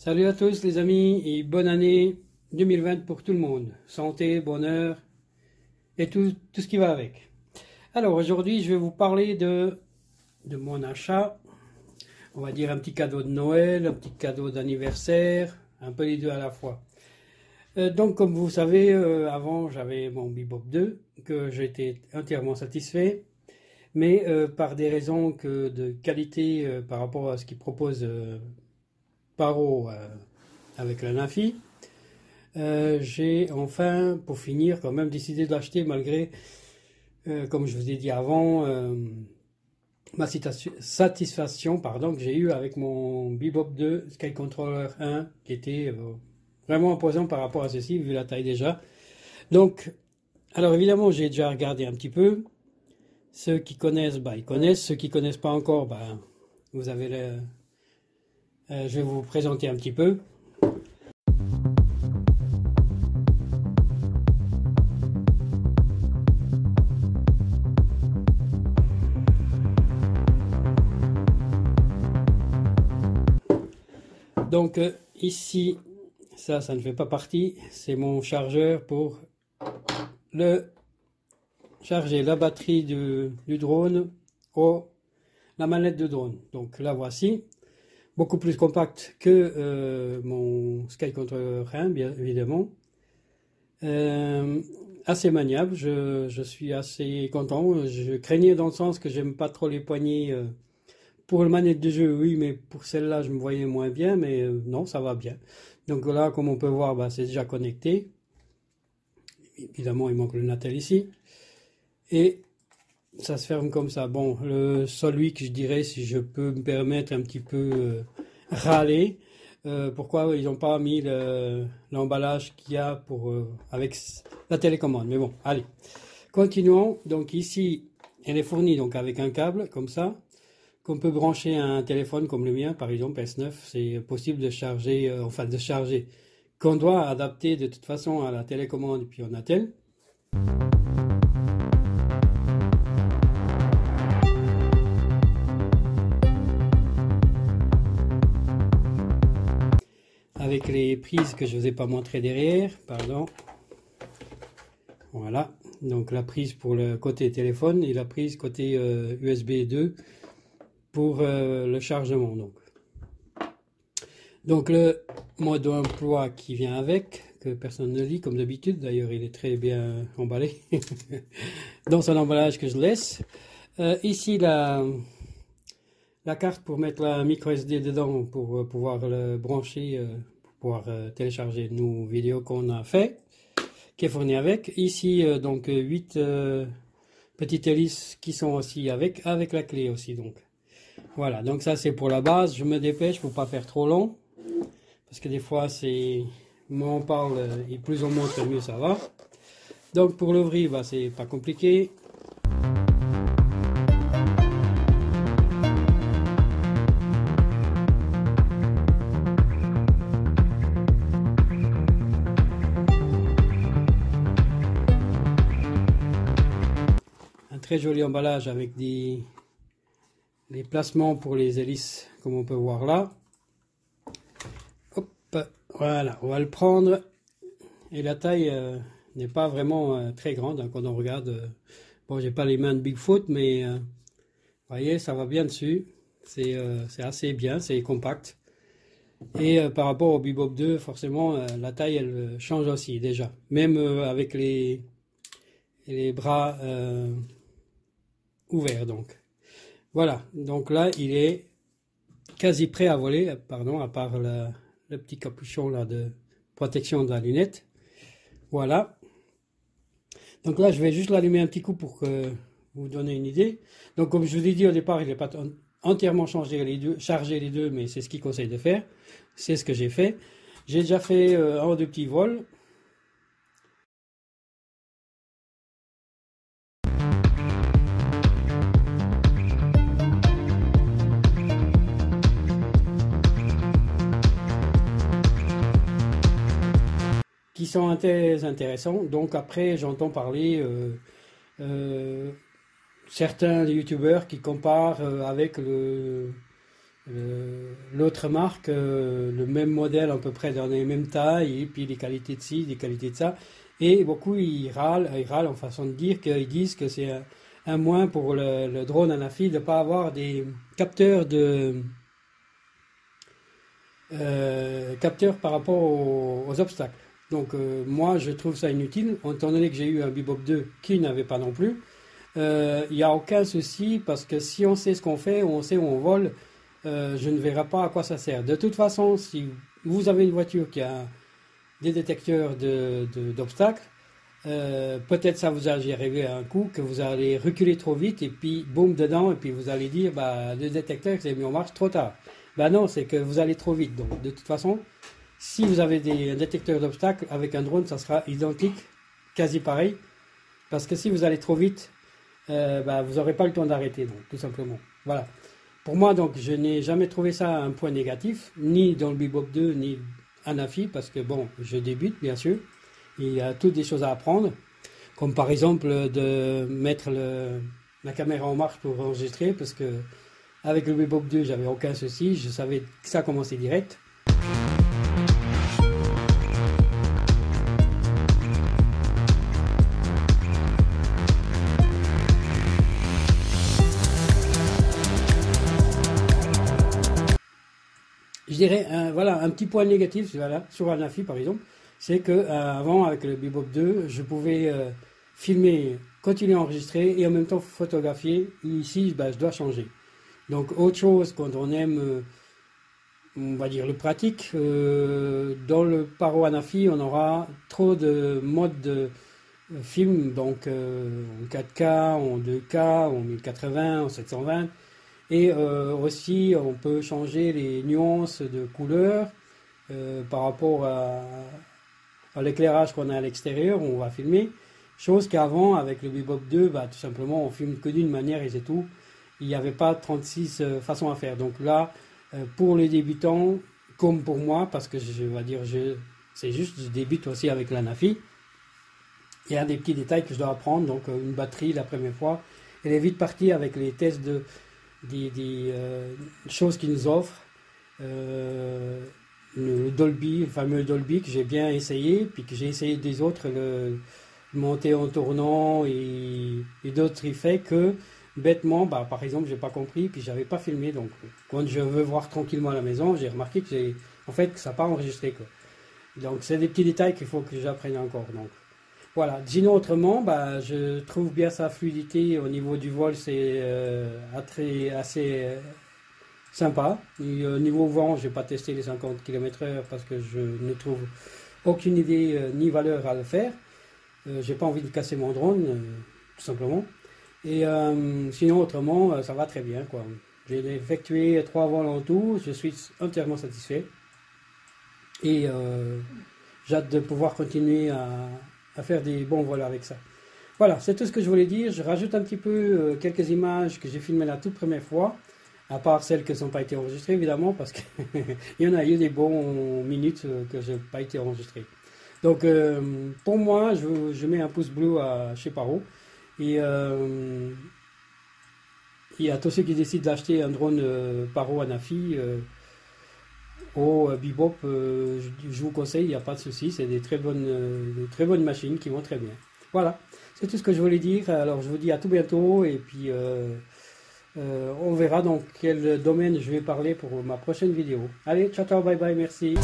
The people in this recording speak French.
Salut à tous les amis et bonne année 2020 pour tout le monde. Santé, bonheur et tout ce qui va avec. Alors aujourd'hui je vais vous parler de mon achat. On va dire un petit cadeau de Noël, un petit cadeau d'anniversaire, un peu les deux à la fois. Donc comme vous savez, avant j'avais mon Bebop 2 que j'étais entièrement satisfait. Mais par des raisons de qualité par rapport à ce qu'il propose Paro avec la Nafi, j'ai enfin, pour finir, quand même décidé de l'acheter malgré, comme je vous ai dit avant, ma satisfaction que j'ai eue avec mon Bebop 2 Sky Controller 1 qui était vraiment imposant par rapport à ceci, vu la taille déjà. Donc, alors évidemment, j'ai déjà regardé un petit peu. Ceux qui connaissent, ils connaissent. Ceux qui connaissent pas encore, vous avez je vais vous présenter un petit peu. Donc ici, ça ne fait pas partie. C'est mon chargeur pour charger la batterie du drone ou la manette de drone. Donc la voici. Beaucoup plus compact que mon Sky Controller 1, bien évidemment. Assez maniable, je suis assez content. Je craignais dans le sens que j'aime pas trop les poignées. Pour le manette de jeu, oui, mais pour celle-là, je me voyais moins bien, mais non, ça va bien. Donc là, comme on peut voir, c'est déjà connecté. Évidemment, il manque le Natel ici. Et ça se ferme comme ça. Bon, celui que je dirais, si je peux me permettre un petit peu râler, pourquoi ils n'ont pas mis l'emballage qu'il y a avec la télécommande. Mais bon, allez, continuons. Donc ici, elle est fournie donc avec un câble comme ça, qu'on peut brancher à un téléphone comme le mien, par exemple S9. C'est possible de charger, qu'on doit adapter de toute façon à la télécommande et puis au Natel. Avec les prises que je ne vous ai pas montré derrière, pardon. Voilà, donc la prise pour le côté téléphone et la prise côté USB 2 pour le chargement. Donc le mode d'emploi qui vient avec, que personne ne lit comme d'habitude, d'ailleurs il est très bien emballé dans son emballage que je laisse. Ici la carte pour mettre la micro SD dedans pour pouvoir le brancher, pour pouvoir télécharger nos vidéos qu'on a fait, qui est fournie avec. Ici donc 8 petites hélices qui sont aussi avec la clé aussi. Donc voilà, donc ça c'est pour la base. Je me dépêche pour pas faire trop long, parce que des fois moins on parle et plus on montre mieux ça va. Donc pour l'ouvrir, c'est pas compliqué. Très joli emballage avec les placements pour les hélices comme on peut voir là. Hop, voilà, on va le prendre et la taille n'est pas vraiment très grande hein, quand on regarde. Bon, j'ai pas les mains de Bigfoot, mais vous voyez, ça va bien dessus. C'est assez bien, c'est compact. Et par rapport au Bebop 2, forcément, la taille elle change aussi déjà. Même avec les bras ouvert. Donc voilà, donc là il est quasi prêt à voler, pardon, à part le petit capuchon là de protection de la lunette. Voilà, donc là je vais juste l'allumer un petit coup pour que vous donner une idée. Donc comme je vous ai dit au départ, il n'est pas entièrement chargé les deux, mais c'est ce qu'il conseille de faire. C'est ce que j'ai fait. J'ai déjà fait un ou deux petits vols. Qui sont très intéressants. Donc après, j'entends parler certains youtubeurs qui comparent avec L'autre marque, le même modèle à peu près dans les mêmes tailles, et puis les qualités de ci, les qualités de ça. Et beaucoup ils râlent en façon de dire qu'ils disent que c'est un moins pour le drone Anafi de ne pas avoir des capteurs capteurs par rapport aux obstacles. Donc moi je trouve ça inutile, étant donné que j'ai eu un Bebop 2 qui n'avait pas non plus. Il n'y a aucun souci parce que si on sait ce qu'on fait, on sait où on vole, je ne verrai pas à quoi ça sert. De toute façon, si vous avez une voiture qui a des détecteurs d'obstacles, peut-être ça vous est arrivé à un coup que vous allez reculer trop vite et puis boum dedans et puis vous allez dire bah, le détecteur s'est mis en marche trop tard. Bah non, c'est que vous allez trop vite. Donc de toute façon, si vous avez un détecteur d'obstacles avec un drone, ça sera identique, quasi pareil. Parce que si vous allez trop vite, bah, vous n'aurez pas le temps d'arrêter, donc tout simplement. Voilà. Pour moi, donc, je n'ai jamais trouvé ça un point négatif, ni dans le Bebop 2, ni Anafi, parce que bon, je débute, bien sûr. Il y a toutes des choses à apprendre, comme par exemple de mettre la caméra en marche pour enregistrer, parce que avec le Bebop 2, j'avais aucun souci, je savais que ça commençait direct. Je dirais, voilà, un petit point négatif voilà, sur Anafi par exemple, c'est que avant avec le Bebop 2, je pouvais filmer, continuer à enregistrer et en même temps photographier. Ici, bah, je dois changer. Donc autre chose, quand on aime, on va dire le pratique, dans le Paro Anafi, on aura trop de modes de film, donc en 4K, en 2K, en 1080, en 720. Et aussi, on peut changer les nuances de couleurs par rapport à l'éclairage qu'on a à l'extérieur, où on va filmer. Chose qu'avant, avec le Bebop 2, bah, tout simplement, on filme que d'une manière et c'est tout. Il n'y avait pas 36 façons à faire. Donc là, pour les débutants, comme pour moi, parce que je vais dire, c'est juste, je débute aussi avec l'Anafi. Il y a des petits détails que je dois apprendre. Donc une batterie, la première fois, elle est vite partie avec les tests des choses qu'ils nous offrent. Le Dolby, le fameux Dolby que j'ai bien essayé, puis que j'ai essayé des autres, le monter en tournant et d'autres effets que bêtement, bah, par exemple, j'ai pas compris, puis j'avais pas filmé. Donc, quand je veux voir tranquillement à la maison, j'ai remarqué que en fait, que ça n'a pas enregistré, quoi. Donc, c'est des petits détails qu'il faut que j'apprenne encore. Donc, voilà. Sinon, autrement, bah, je trouve bien sa fluidité au niveau du vol, c'est assez sympa. Et, au niveau vent, j'ai pas testé les 50 km/h parce que je ne trouve aucune idée ni valeur à le faire. J'ai pas envie de casser mon drone, tout simplement. Et sinon, autrement, ça va très bien, quoi. J'ai effectué 3 vols en tout, je suis entièrement satisfait. Et j'ai hâte de pouvoir continuer à faire des bons vols avec ça. Voilà, c'est tout ce que je voulais dire. Je rajoute un petit peu quelques images que j'ai filmées la toute première fois, à part celles qui n'ont pas été enregistrées, évidemment, parce qu'il y en a eu des bons minutes que je n'ai pas été enregistrées. Donc, pour moi, je mets un pouce bleu chez Paro. Et à tous ceux qui décident d'acheter un drone Paro Anafi au Bebop, je vous conseille, il n'y a pas de souci, c'est des très bonnes machines qui vont très bien. Voilà, c'est tout ce que je voulais dire. Alors je vous dis à tout bientôt et puis on verra dans quel domaine je vais parler pour ma prochaine vidéo. Allez, ciao ciao, bye bye, merci.